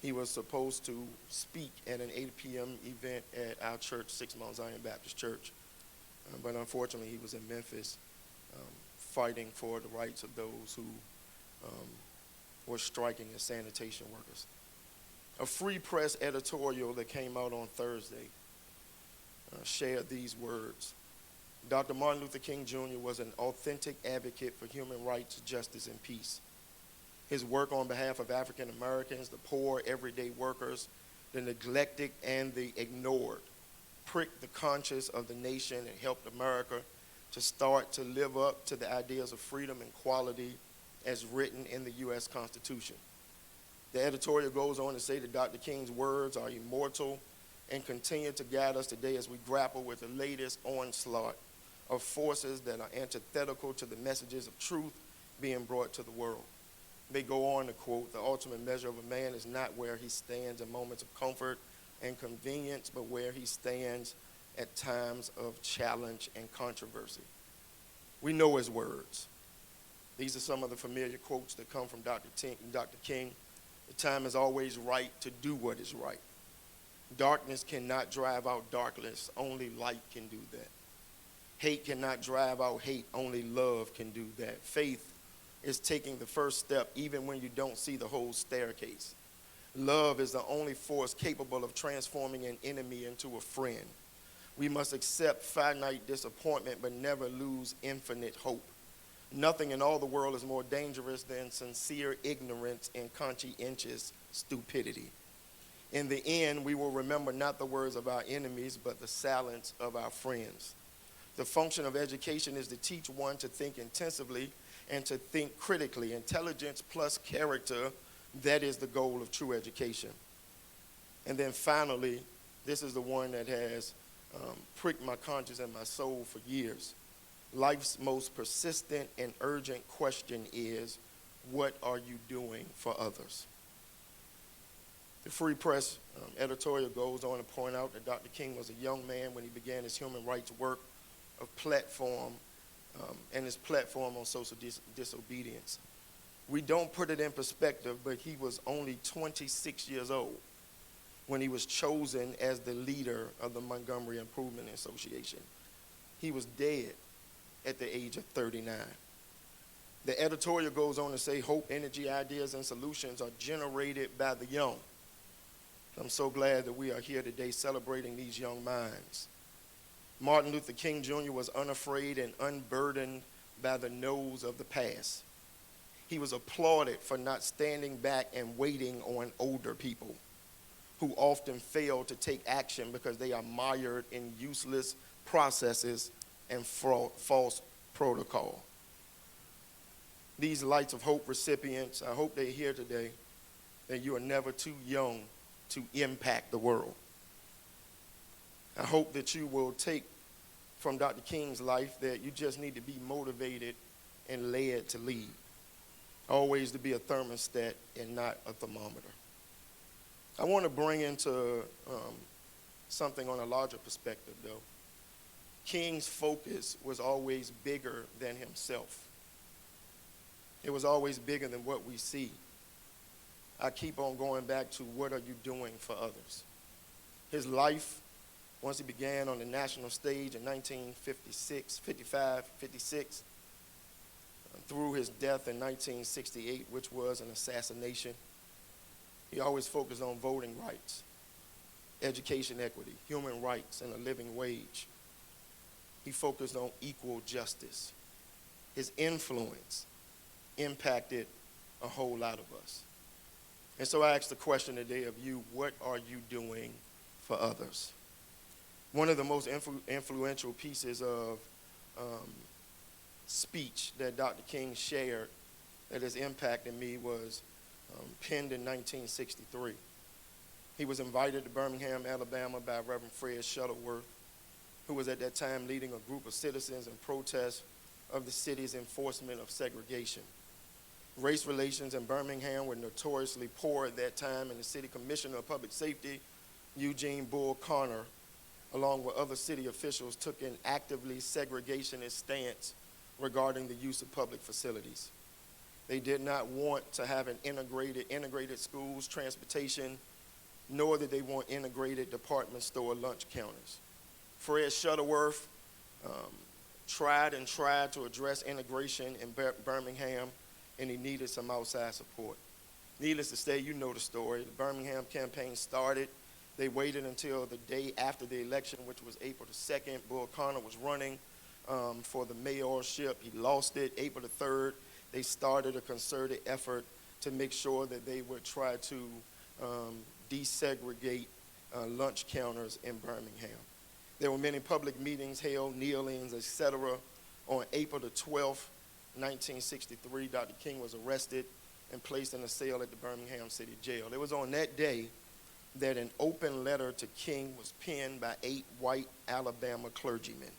He was supposed to speak at an 8 p.m. event at our church, 6 Mount Zion Baptist Church. But unfortunately, he was in Memphis fighting for the rights of those who were striking as sanitation workers. A Free Press editorial that came out on Thursday shared these words. Dr. Martin Luther King Jr. was an authentic advocate for human rights, justice, and peace. His work on behalf of African Americans, the poor, everyday workers, the neglected, and the ignored, pricked the conscience of the nation and helped America to start to live up to the ideas of freedom and equality as written in the U.S. Constitution. The editorial goes on to say that Dr. King's words are immortal and continue to guide us today as we grapple with the latest onslaught of forces that are antithetical to the messages of truth being brought to the world. They go on to quote, the ultimate measure of a man is not where he stands in moments of comfort and convenience, but where he stands at times of challenge and controversy. We know his words. These are some of the familiar quotes that come from Dr. King. The time is always right to do what is right. Darkness cannot drive out darkness, only light can do that. Hate cannot drive out hate, only love can do that. Faith is taking the first step even when you don't see the whole staircase. Love is the only force capable of transforming an enemy into a friend. We must accept finite disappointment but never lose infinite hope. Nothing in all the world is more dangerous than sincere ignorance and conscientious stupidity. In the end, we will remember not the words of our enemies, but the silence of our friends. The function of education is to teach one to think intensively and to think critically. Intelligence plus character, that is the goal of true education. And then finally, this is the one that has pricked my conscience and my soul for years. Life's most persistent and urgent question is, what are you doing for others? The Free Press editorial goes on to point out that Dr. King was a young man when he began his human rights work of platform and his platform on social disobedience. We don't put it in perspective, but he was only 26 years old when he was chosen as the leader of the Montgomery Improvement Association. He was dead at the age of 39. The editorial goes on to say hope, energy, ideas, and solutions are generated by the young. I'm so glad that we are here today celebrating these young minds. Martin Luther King Jr. was unafraid and unburdened by the no's of the past. He was applauded for not standing back and waiting on older people who often fail to take action because they are mired in useless processes and false protocol. These Lights of Hope recipients, I hope they're here today, that you are never too young to impact the world. I hope that you will take from Dr. King's life that you just need to be motivated and led to lead. Always to be a thermostat and not a thermometer. I want to bring into something on a larger perspective, though. King's focus was always bigger than himself. It was always bigger than what we see. I keep on going back to what are you doing for others? His life, once he began on the national stage in 1956, 55, 56, through his death in 1968, which was an assassination, he always focused on voting rights, education equity, human rights, and a living wage. He focused on equal justice. His influence impacted a whole lot of us. And so I asked the question today of you, what are you doing for others? One of the most influential pieces of speech that Dr. King shared that has impacted me was penned in 1963. He was invited to Birmingham, Alabama by Reverend Fred Shuttleworth, who was at that time leading a group of citizens in protest of the city's enforcement of segregation. Race relations in Birmingham were notoriously poor at that time, and the city commissioner of public safety, Eugene Bull Connor, along with other city officials, took an actively segregationist stance regarding the use of public facilities. They did not want to have an integrated schools, transportation, nor did they want integrated department store lunch counters. Fred Shuttleworth tried to address integration in Birmingham, and he needed some outside support. Needless to say, you know the story. The Birmingham campaign started. They waited until the day after the election, which was April the 2nd. Bull Connor was running for the mayorship. He lost it. April the 3rd, they started a concerted effort to make sure that they would try to desegregate lunch counters in Birmingham. There were many public meetings held, kneelings, etc. On April the 12th, 1963, Dr. King was arrested and placed in a cell at the Birmingham City Jail. It was on that day that an open letter to King was penned by 8 white Alabama clergymen.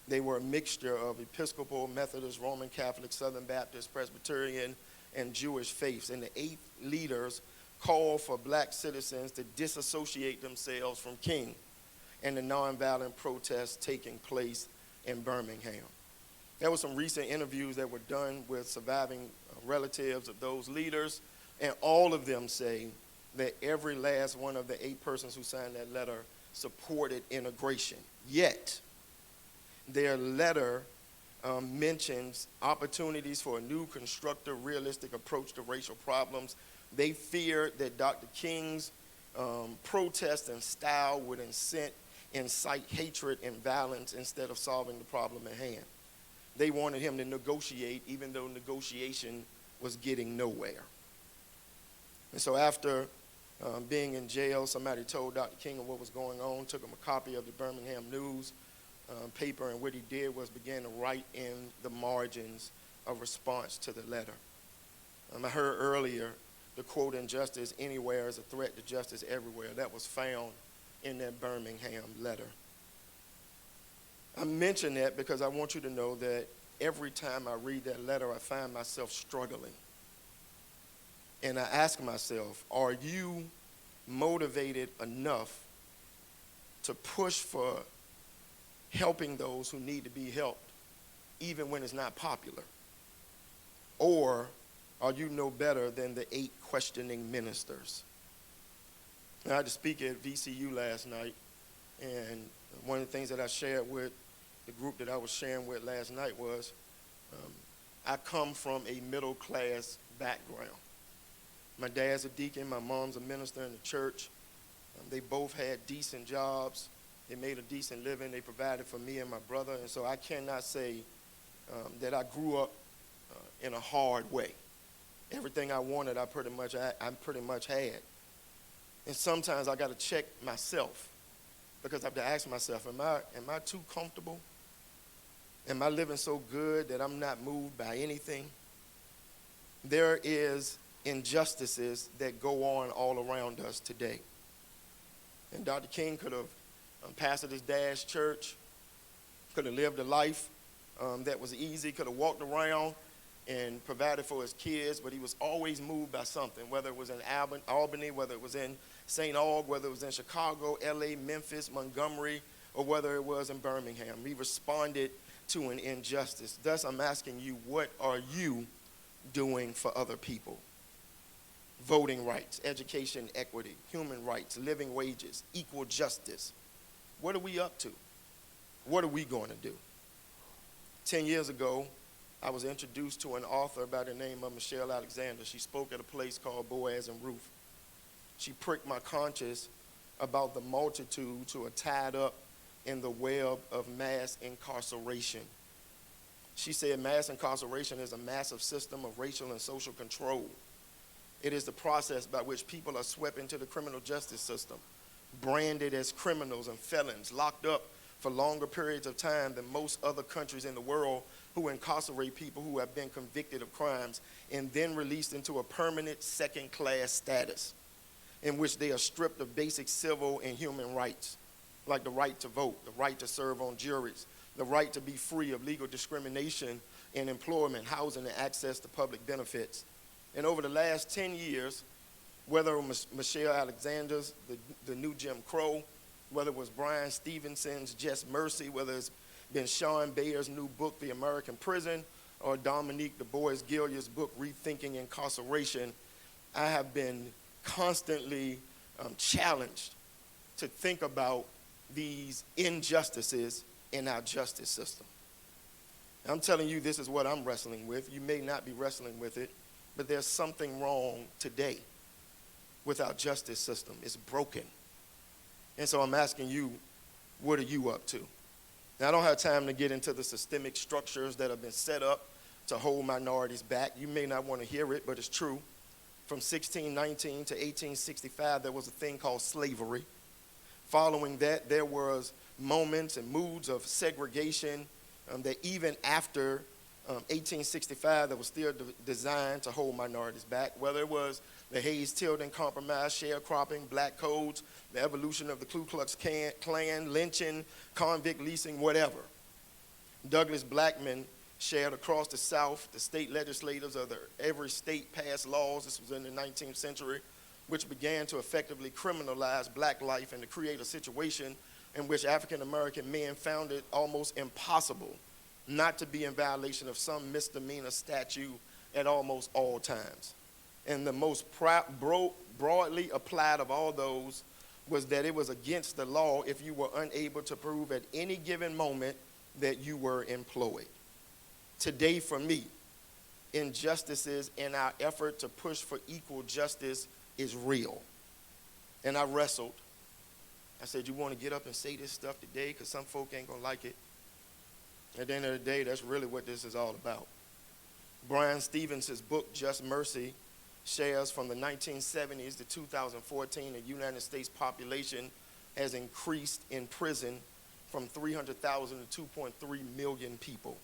They were a mixture of Episcopal, Methodist, Roman Catholic, Southern Baptist, Presbyterian, and Jewish faiths. And the 8 leaders called for black citizens to disassociate themselves from King and the nonviolent protests taking place in Birmingham. There were some recent interviews that were done with surviving relatives of those leaders, and all of them say that every last one of the 8 persons who signed that letter supported integration. Yet, their letter mentions opportunities for a new, constructive, realistic approach to racial problems. They feared that Dr. King's protest and style would incite hatred and violence instead of solving the problem at hand. They wanted him to negotiate, even though negotiation was getting nowhere. And so after being in jail, somebody told Dr. King of what was going on, took him a copy of the Birmingham News paper, and what he did was began to write in the margins a response to the letter. I heard earlier the quote, "Injustice anywhere is a threat to justice everywhere." That was found in that Birmingham letter. I mention that because I want you to know that every time I read that letter, I find myself struggling. And I ask myself, are you motivated enough to push for helping those who need to be helped, even when it's not popular? Or are you no better than the 8 questioning ministers? I had to speak at VCU last night, and one of the things that I shared with the group that I was sharing with last night was, I come from a middle class background. My dad's a deacon, my mom's a minister in the church. They both had decent jobs. They made a decent living. They provided for me and my brother. And so I cannot say that I grew up in a hard way. Everything I wanted, I pretty much had. And sometimes I got to check myself, because I have to ask myself, am I too comfortable? Am I living so good that I'm not moved by anything? There is injustices that go on all around us today. And Dr. King could have pastored his dad's church, could have lived a life that was easy, could have walked around and provided for his kids, but he was always moved by something, whether it was in Albany, whether it was in St. Aug, whether it was in Chicago, LA, Memphis, Montgomery, or whether it was in Birmingham. He responded to an injustice. Thus, I'm asking you, what are you doing for other people? Voting rights, education equity, human rights, living wages, equal justice. What are we up to? What are we going to do? 10 years ago, I was introduced to an author by the name of Michelle Alexander. She spoke at a place called Boaz and Ruth. She pricked my conscience about the multitudes who are tied up in the web of mass incarceration. She said mass incarceration is a massive system of racial and social control. It is the process by which people are swept into the criminal justice system, branded as criminals and felons, locked up for longer periods of time than most other countries in the world, who incarcerate people who have been convicted of crimes and then released into a permanent second-class status in which they are stripped of basic civil and human rights, like the right to vote, the right to serve on juries, the right to be free of legal discrimination in employment, housing, and access to public benefits. And over the last 10 years, whether it was Michelle Alexander's The New Jim Crow, whether it was Brian Stevenson's Just Mercy, whether it's been Sean Bayer's new book, The American Prison, or Dominique Du Bois-Gilyard's book, Rethinking Incarceration, I have been constantly challenged to think about these injustices in our justice system. I'm telling you, this is what I'm wrestling with. You may not be wrestling with it, but there's something wrong today with our justice system. It's broken. And so I'm asking you, what are you up to? Now, I don't have time to get into the systemic structures that have been set up to hold minorities back. You may not want to hear it, but it's true. From 1619 to 1865, there was a thing called slavery. Following that, there was moments and moods of segregation that even after 1865, that was still designed to hold minorities back, whether it was the Hayes-Tilden Compromise, sharecropping, black codes, the evolution of the Ku Klux Klan, lynching, convict leasing, whatever. Douglas Blackman shared across the South. The state legislators of every state passed laws, this was in the 19th century, which began to effectively criminalize black life and to create a situation in which African-American men found it almost impossible not to be in violation of some misdemeanor statute at almost all times. And the most broadly applied of all those was that it was against the law if you were unable to prove at any given moment that you were employed. Today, for me, injustices in our effort to push for equal justice is real. And I wrestled. I said, you want to get up and say this stuff today because some folk ain't going to like it? At the end of the day, that's really what this is all about. Brian Stevenson's book, Just Mercy, shares from the 1970s to 2014, the United States population has increased in prison from 300,000 to 2.3 million people.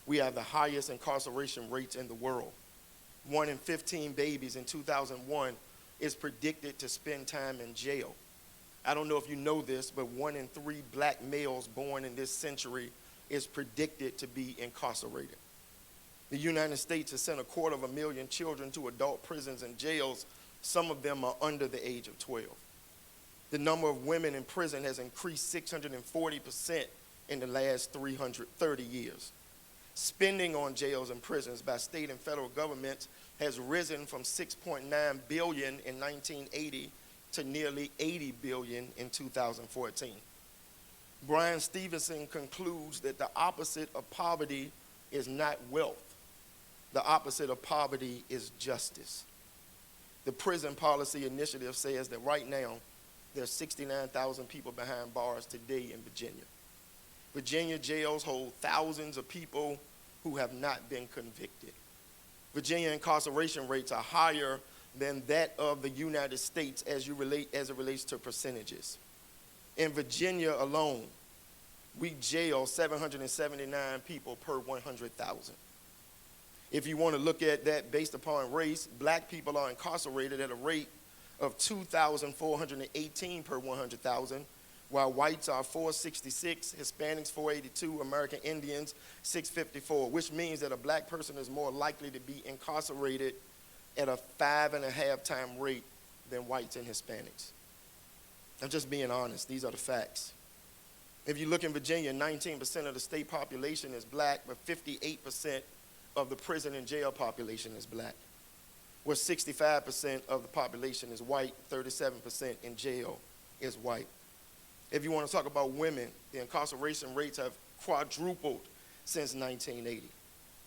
We have the highest incarceration rates in the world. 1 in 15 babies in 2001 is predicted to spend time in jail. I don't know if you know this, but 1 in 3 black males born in this century is predicted to be incarcerated. The United States has sent 250,000 children to adult prisons and jails. Some of them are under the age of 12. The number of women in prison has increased 640% in the last 330 years. Spending on jails and prisons by state and federal governments has risen from $6.9 billion in 1980 to nearly $80 billion in 2014. Brian Stevenson concludes that the opposite of poverty is not wealth. The opposite of poverty is justice. The Prison Policy Initiative says that right now, there's 69,000 people behind bars today in Virginia. Virginia jails hold thousands of people who have not been convicted. Virginia incarceration rates are higher than that of the United States as it relates to percentages. In Virginia alone, we jail 779 people per 100,000. If you want to look at that based upon race, black people are incarcerated at a rate of 2,418 per 100,000, while whites are 466, Hispanics 482, American Indians 654, which means that a black person is more likely to be incarcerated at a 5.5 time rate than whites and Hispanics. I'm just being honest. These are the facts. If you look in Virginia, 19% of the state population is black, but 58% of the prison and jail population is black, where 65% of the population is white, 37% in jail is white. If you want to talk about women, the incarceration rates have quadrupled since 1980.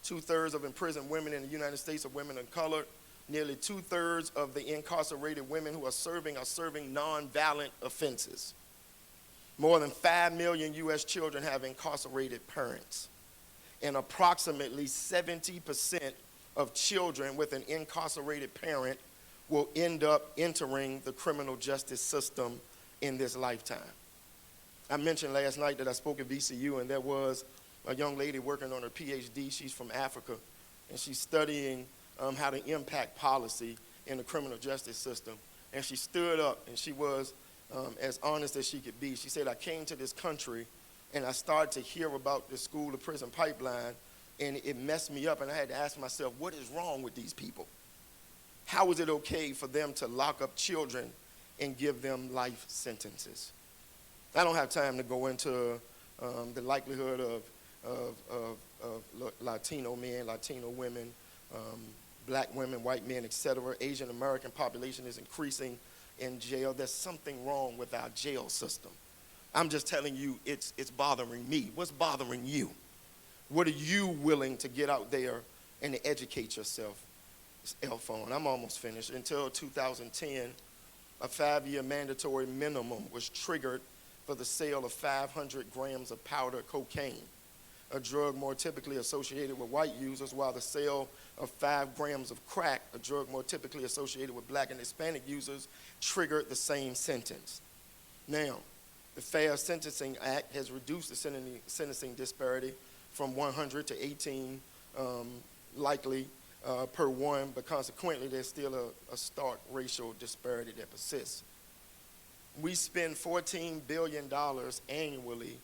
2/3 of imprisoned women in the United States are women of color. Nearly 2/3 of the incarcerated women who are serving nonviolent offenses. More than 5 million U.S. children have incarcerated parents. And approximately 70% of children with an incarcerated parent will end up entering the criminal justice system in this lifetime. I mentioned last night that I spoke at VCU, and there was a young lady working on her PhD. She's from Africa, and she's studying how to impact policy in the criminal justice system. And she stood up, and she was as honest as she could be. She said, I came to this country, and I started to hear about the school-to-prison pipeline, and it messed me up, and I had to ask myself, what is wrong with these people? How is it okay for them to lock up children and give them life sentences? I don't have time to go into the likelihood of Latino men, Latino women, black women, white men, etc. Asian American population is increasing in jail. There's something wrong with our jail system. I'm just telling you, it's bothering me. What's bothering you? What are you willing to get out there and to educate yourself on? I'm almost finished. Until 2010, a 5-year mandatory minimum was triggered for the sale of 500 grams of powder cocaine, a drug more typically associated with white users, while the sale of 5 grams of crack, a drug more typically associated with black and Hispanic users, triggered the same sentence. Now, the Fair Sentencing Act has reduced the sentencing disparity from 100 to 18 likely per one, but consequently there's still a stark racial disparity that persists. We spend $14 billion annually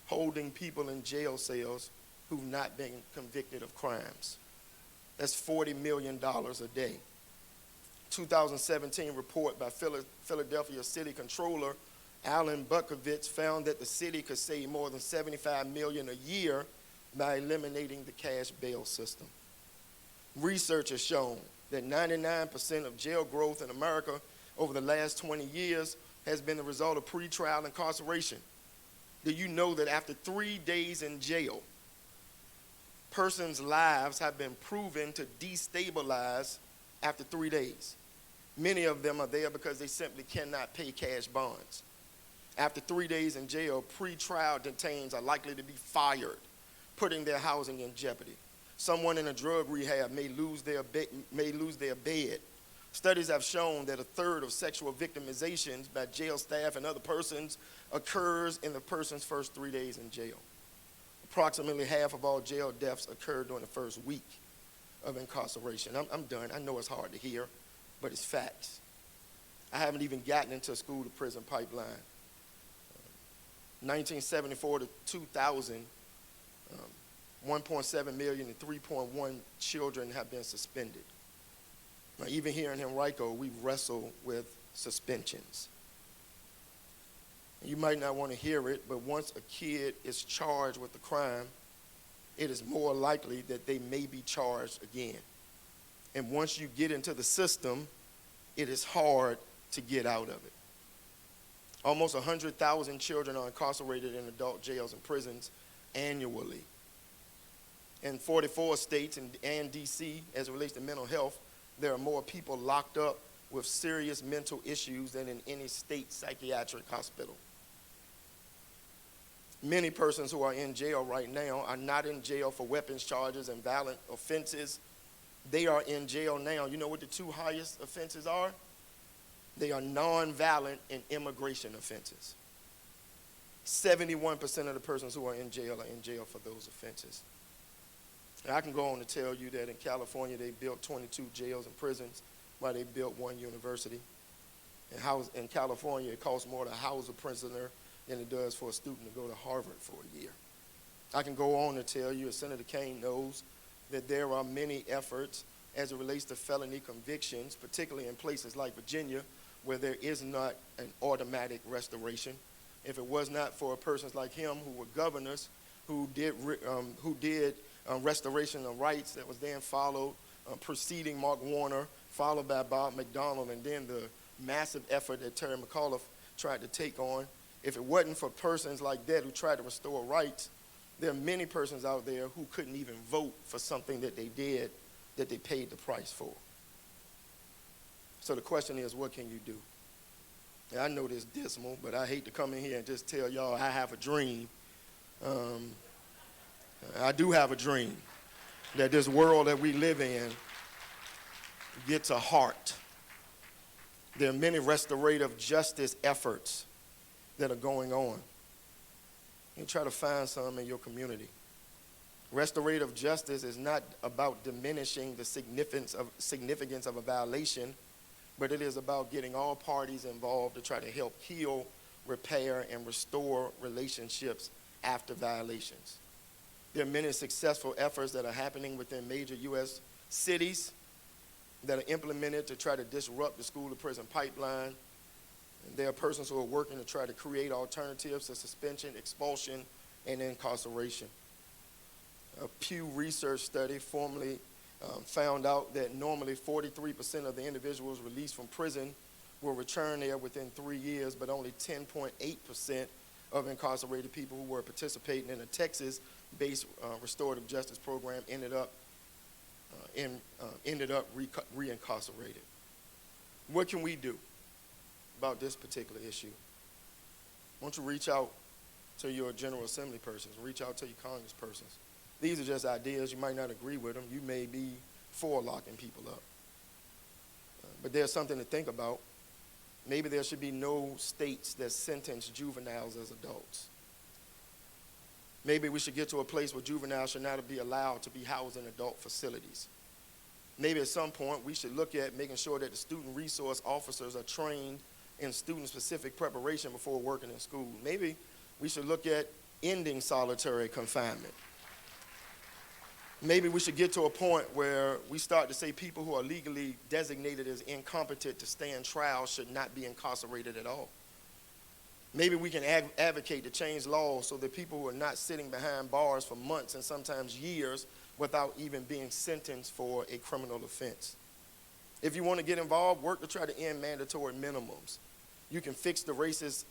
holding people in jail cells who've not been convicted of crimes. That's $40 million a day. 2017 report by Philadelphia City Controller Alan Butkovich found that the city could save more than $75 million a year by eliminating the cash bail system. Research has shown that 99% of jail growth in America over the last 20 years has been the result of pretrial incarceration. Do you know that after 3 days in jail, persons' lives have been proven to destabilize after 3 days? Many of them are there because they simply cannot pay cash bonds. After 3 days in jail, pretrial detainees are likely to be fired, putting their housing in jeopardy. Someone in a drug rehab may lose their bed. Studies have shown that 1/3 of sexual victimizations by jail staff and other persons occurs in the person's first 3 days in jail. Approximately half of all jail deaths occur during the first week of incarceration. I'm done. I know it's hard to hear, but it's facts. I haven't even gotten into a school-to-prison pipeline. 1974 to 2000, 1.7 million and 3.1 children have been suspended. Now, even here in Henrico, we wrestle with suspensions. You might not want to hear it, but once a kid is charged with a crime, it is more likely that they may be charged again. And once you get into the system, it is hard to get out of it. Almost 100,000 children are incarcerated in adult jails and prisons annually. In 44 states and D.C., as it relates to mental health, there are more people locked up with serious mental issues than in any state psychiatric hospital. Many persons who are in jail right now are not in jail for weapons charges and violent offenses. They are in jail now. You know what the two highest offenses are? They are nonviolent and immigration offenses. 71% of the persons who are in jail for those offenses. And I can go on to tell you that in California they built 22 jails and prisons while they built one university. In California it costs more to house a prisoner than it does for a student to go to Harvard for a year. I can go on to tell you, as Senator Kane knows, that there are many efforts as it relates to felony convictions, particularly in places like Virginia, where there is not an automatic restoration. If it was not for persons like him who were governors who did restoration of rights that was then followed, preceding Mark Warner, followed by Bob McDonnell, and then the massive effort that Terry McAuliffe tried to take on. If it wasn't for persons like that who tried to restore rights, there are many persons out there who couldn't even vote for something that they did that they paid the price for. So the question is, what can you do? And I know this dismal, but I hate to come in here and just tell y'all I have a dream. I do have a dream that this world that we live in gets a heart. There are many restorative justice efforts that are going on. You try to find some in your community. Restorative justice is not about diminishing the significance of a violation, but it is about getting all parties involved to try to help heal, repair, and restore relationships after violations. There are many successful efforts that are happening within major U.S. cities that are implemented to try to disrupt the school-to-prison pipeline. And there are persons who are working to try to create alternatives to suspension, expulsion, and incarceration. A Pew Research study formerly found out that normally 43% of the individuals released from prison will return there within 3 years, but only 10.8% of incarcerated people who were participating in a Texas-based restorative justice program ended up reincarcerated. What can we do about this particular issue? Why don't you reach out to your General Assembly persons, reach out to your congresspersons. These are just ideas. You might not agree with them. You may be for locking people up. But there's something to think about. Maybe there should be no states that sentence juveniles as adults. Maybe we should get to a place where juveniles should not be allowed to be housed in adult facilities. Maybe at some point we should look at making sure that the student resource officers are trained in student-specific preparation before working in school. Maybe we should look at ending solitary confinement. Maybe we should get to a point where we start to say people who are legally designated as incompetent to stand trial should not be incarcerated at all. Maybe we can advocate to change laws so that people who are not sitting behind bars for months and sometimes years without even being sentenced for a criminal offense. If you want to get involved, work to try to end mandatory minimums. You can fix the racist,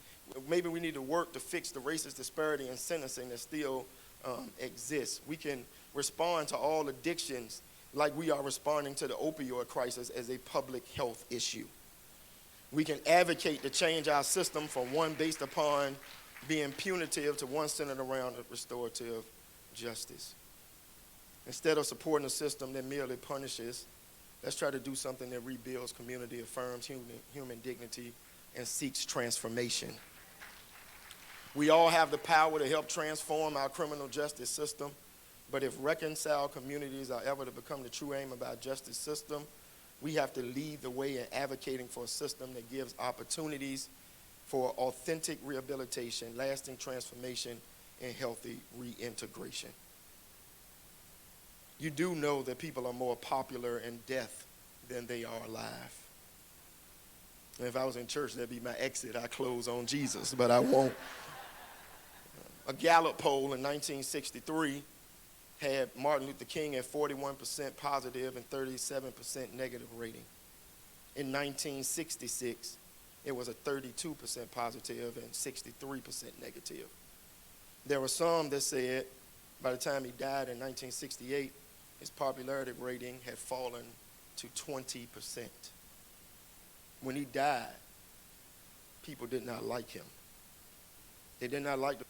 maybe we need to work to fix the racist disparity in sentencing that still exists. We can respond to all addictions like we are responding to the opioid crisis as a public health issue. We can advocate to change our system from one based upon being punitive to one centered around restorative justice. Instead of supporting a system that merely punishes, let's try to do something that rebuilds community, affirms human dignity, and seeks transformation. We all have the power to help transform our criminal justice system, but if reconciled communities are ever to become the true aim of our justice system, we have to lead the way in advocating for a system that gives opportunities for authentic rehabilitation, lasting transformation, and healthy reintegration. You do know that people are more popular in death than they are alive. And if I was in church, that'd be my exit. I close on Jesus, but I won't. A Gallup poll in 1963 had Martin Luther King at 41% positive and 37% negative rating. In 1966, it was a 32% positive and 63% negative. There were some that said by the time he died in 1968, his popularity rating had fallen to 20%. When he died, people did not like him. They did not like the